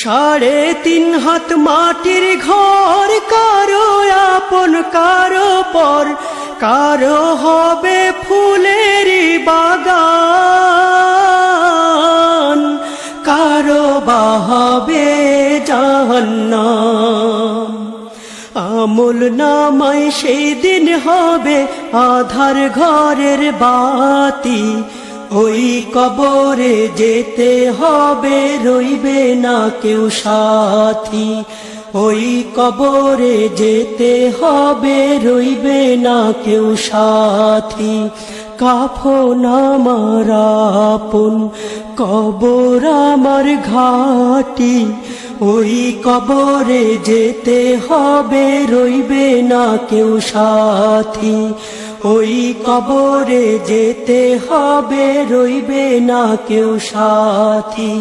3.5 হাত মাটির ঘর, কারো আপন কারো পর, কারো হবে ফুলেরই বাগান, কারো বা হবে জাহান্নাম। আমল নামায় সেই দিন হবে আধার ঘরের বাতি, ওই কবরে যেতে হবে, রইবে না কেউ সাথী। ওই কবরে যেতে হবে, রইবে না কেউ সাথী। কাফন আমার আপন, কবর আমার ঘাটি, ওই কবরে যেতে হবে, রইবে না কেউ সাথী। ওই কবরে যেতে হবে, রইবে না কেউ সাথী।